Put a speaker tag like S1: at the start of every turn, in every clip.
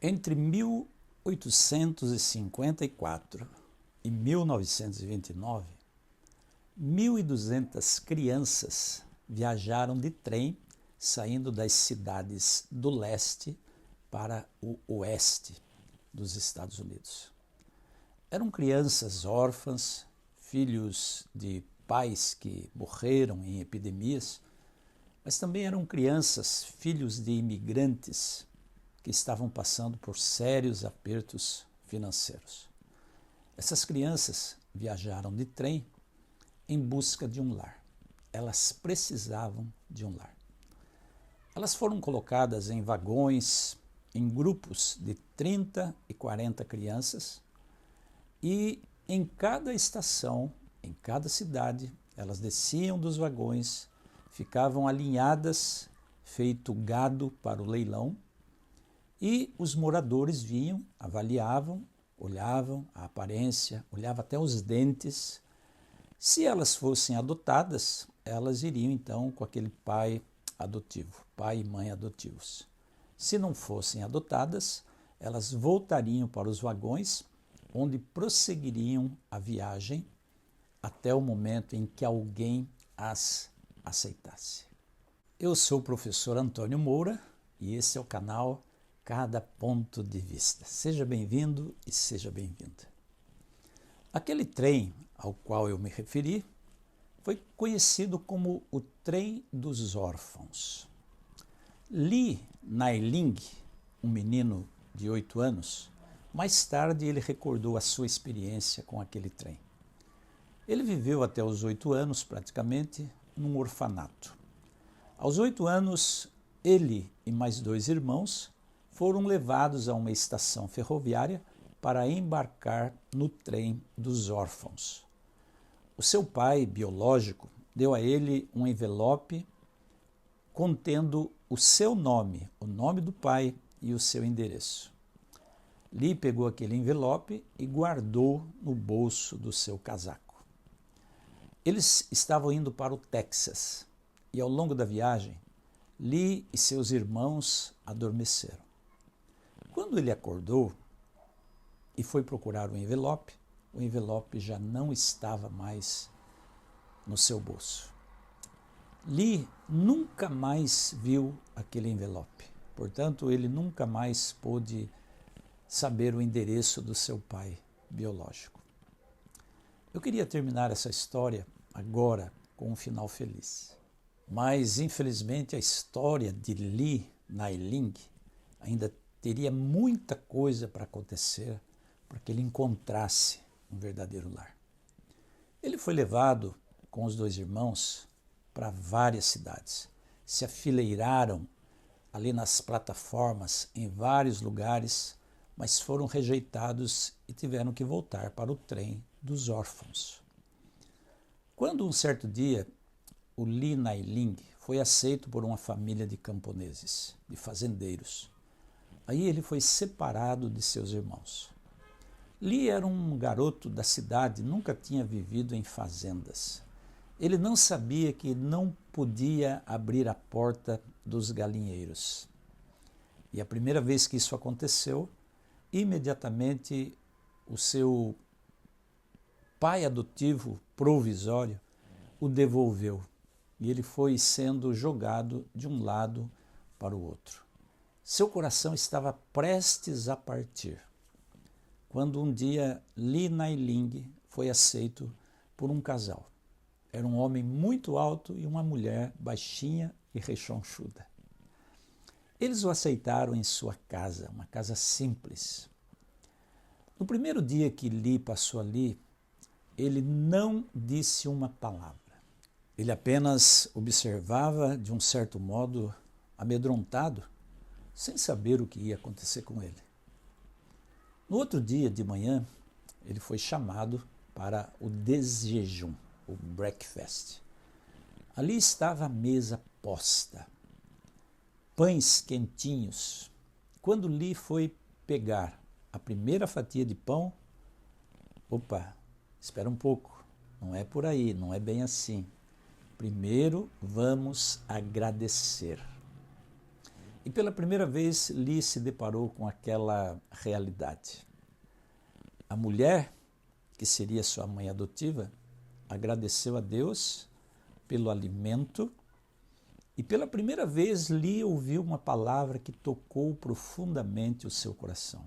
S1: Entre 1854 e 1929, 1.200 crianças viajaram de trem saindo das cidades do leste para o oeste dos Estados Unidos. Eram crianças órfãs, filhos de pais que morreram em epidemias, mas também eram crianças, filhos de imigrantes que estavam passando por sérios apertos financeiros. Essas crianças viajaram de trem em busca de um lar. Elas precisavam de um lar. Elas foram colocadas em vagões, em grupos de 30 e 40 crianças, e em cada estação, em cada cidade, elas desciam dos vagões, ficavam alinhadas, feito gado para o leilão, e os moradores vinham, avaliavam, olhavam a aparência, olhavam até os dentes. Se elas fossem adotadas, elas iriam então com aquele pai adotivo, pai e mãe adotivos. Se não fossem adotadas, elas voltariam para os vagões, onde prosseguiriam a viagem até o momento em que alguém as aceitasse. Eu sou o professor Antônio Moura e esse é o canal Cada Ponto de Vista. Seja bem-vindo e seja bem-vinda. Aquele trem ao qual eu me referi foi conhecido como o Trem dos Órfãos. Li Nailing, um menino de 8 anos, mais tarde ele recordou a sua experiência com aquele trem. Ele viveu até os 8 anos, praticamente, num orfanato. Aos 8 anos, ele e mais 2 irmãos foram levados a uma estação ferroviária para embarcar no Trem dos Órfãos. O seu pai biológico deu a ele um envelope contendo o seu nome, o nome do pai e o seu endereço. Lee pegou aquele envelope e guardou no bolso do seu casaco. Eles estavam indo para o Texas e ao longo da viagem, Lee e seus irmãos adormeceram. Quando ele acordou e foi procurar o envelope já não estava mais no seu bolso. Lee nunca mais viu aquele envelope, portanto, ele nunca mais pôde saber o endereço do seu pai biológico. Eu queria terminar essa história agora com um final feliz. Mas, infelizmente, a história de Lee Nailing ainda teria muita coisa para acontecer para que ele encontrasse um verdadeiro lar. Ele foi levado com os 2 irmãos para várias cidades. Se afileiraram ali nas plataformas em vários lugares, mas foram rejeitados e tiveram que voltar para o Trem dos Órfãos. Quando um certo dia o Lee Nailing foi aceito por uma família de camponeses, de fazendeiros, aí ele foi separado de seus irmãos. Lee era um garoto da cidade, nunca tinha vivido em fazendas. Ele não sabia que não podia abrir a porta dos galinheiros. E a primeira vez que isso aconteceu, imediatamente o seu pai adotivo provisório o devolveu e ele foi sendo jogado de um lado para o outro. Seu coração estava prestes a partir, quando um dia Lee Nailing foi aceito por um casal. Era um homem muito alto e uma mulher baixinha e rechonchuda. Eles o aceitaram em sua casa, uma casa simples. No primeiro dia que Lee passou ali, ele não disse uma palavra. Ele apenas observava de um certo modo amedrontado, sem saber o que ia acontecer com ele. No outro dia de manhã, ele foi chamado para o desjejum, o breakfast. Ali estava a mesa posta, pães quentinhos. Quando Lee foi pegar a primeira fatia de pão, opa, espera um pouco, não é por aí, não é bem assim. Primeiro vamos agradecer. E pela primeira vez, Li se deparou com aquela realidade. A mulher, que seria sua mãe adotiva, agradeceu a Deus pelo alimento e pela primeira vez Li ouviu uma palavra que tocou profundamente o seu coração.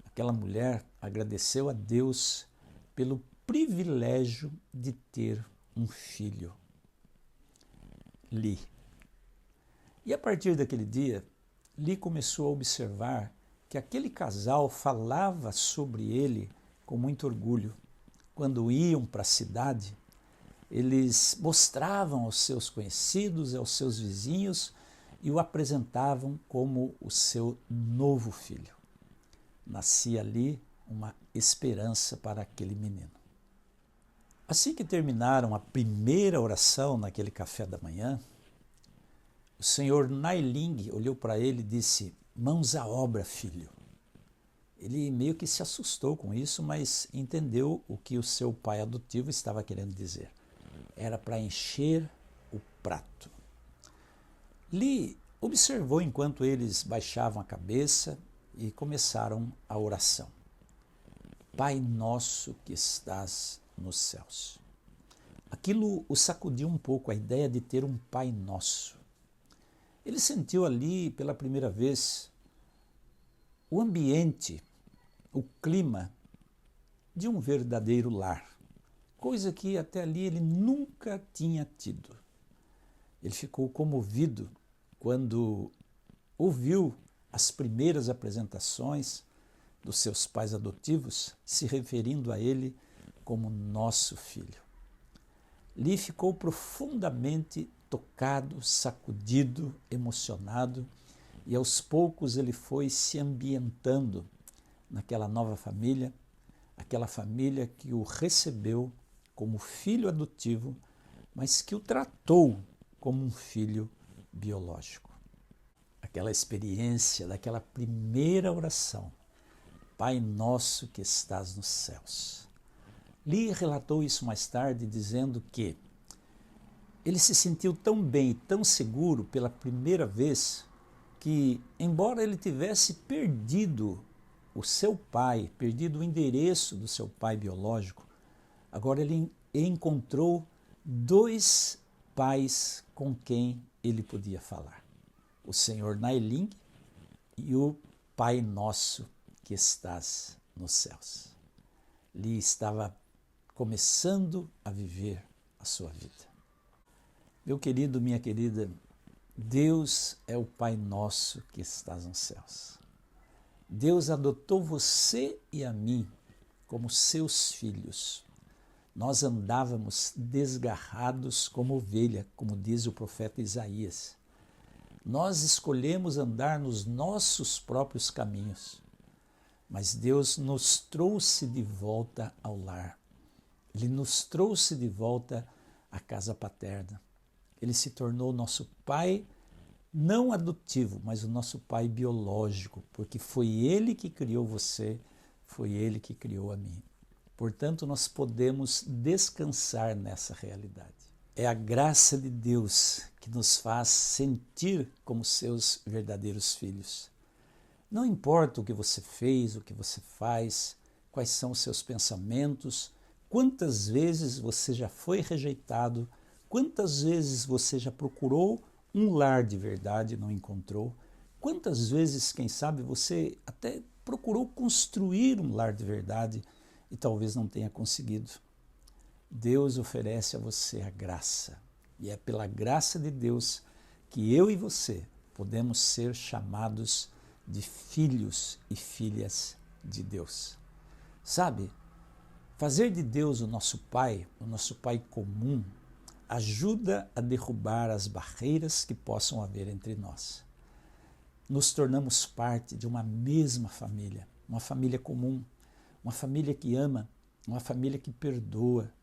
S1: Aquela mulher agradeceu a Deus pelo privilégio de ter um filho, Li. E a partir daquele dia, Li começou a observar que aquele casal falava sobre ele com muito orgulho. Quando iam para a cidade, eles mostravam aos seus conhecidos, aos seus vizinhos e o apresentavam como o seu novo filho. Nascia ali uma esperança para aquele menino. Assim que terminaram a primeira oração naquele café da manhã, o senhor Nailing olhou para ele e disse: "Mãos à obra, filho." Ele meio que se assustou com isso, mas entendeu o que o seu pai adotivo estava querendo dizer. Era para encher o prato. Li observou enquanto eles baixavam a cabeça e começaram a oração. Pai nosso que estás nos céus. Aquilo o sacudiu um pouco, a ideia de ter um Pai Nosso. Ele sentiu ali pela primeira vez o ambiente, o clima de um verdadeiro lar, coisa que até ali ele nunca tinha tido. Ele ficou comovido quando ouviu as primeiras apresentações dos seus pais adotivos se referindo a ele como nosso filho. Li ficou profundamente tocado, sacudido, emocionado, e aos poucos ele foi se ambientando naquela nova família, aquela família que o recebeu como filho adotivo, mas que o tratou como um filho biológico. Aquela experiência daquela primeira oração, Pai nosso que estás nos céus. Li relatou isso mais tarde, dizendo que ele se sentiu tão bem e tão seguro pela primeira vez que, embora ele tivesse perdido o seu pai, perdido o endereço do seu pai biológico, agora ele encontrou dois pais com quem ele podia falar. O senhor Nailing e o Pai Nosso que estás nos céus. Li estava começando a viver a sua vida. Meu querido, minha querida, Deus é o Pai Nosso que estás nos céus. Deus adotou você e a mim como seus filhos. Nós andávamos desgarrados como ovelha, como diz o profeta Isaías. Nós escolhemos andar nos nossos próprios caminhos, mas Deus nos trouxe de volta ao lar. Ele nos trouxe de volta à casa paterna. Ele se tornou nosso pai, não adotivo, mas o nosso pai biológico, porque foi ele que criou você, foi ele que criou a mim. Portanto, nós podemos descansar nessa realidade. É a graça de Deus que nos faz sentir como seus verdadeiros filhos. Não importa o que você fez, o que você faz, quais são os seus pensamentos, quantas vezes você já foi rejeitado, quantas vezes você já procurou um lar de verdade e não encontrou, quantas vezes, quem sabe, você até procurou construir um lar de verdade e talvez não tenha conseguido. Deus oferece a você a graça, e é pela graça de Deus que eu e você podemos ser chamados de filhos e filhas de Deus. Sabe, fazer de Deus o nosso Pai comum, ajuda a derrubar as barreiras que possam haver entre nós. Nos tornamos parte de uma mesma família, uma família comum, uma família que ama, uma família que perdoa,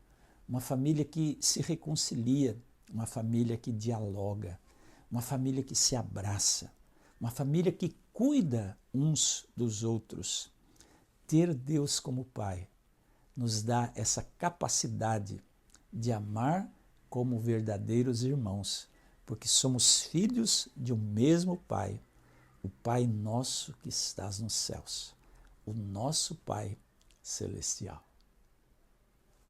S1: uma família que se reconcilia, uma família que dialoga, uma família que se abraça, uma família que cuida uns dos outros. Ter Deus como Pai nos dá essa capacidade de amar como verdadeiros irmãos, porque somos filhos de um mesmo Pai, o Pai nosso que estás nos céus, o nosso Pai celestial.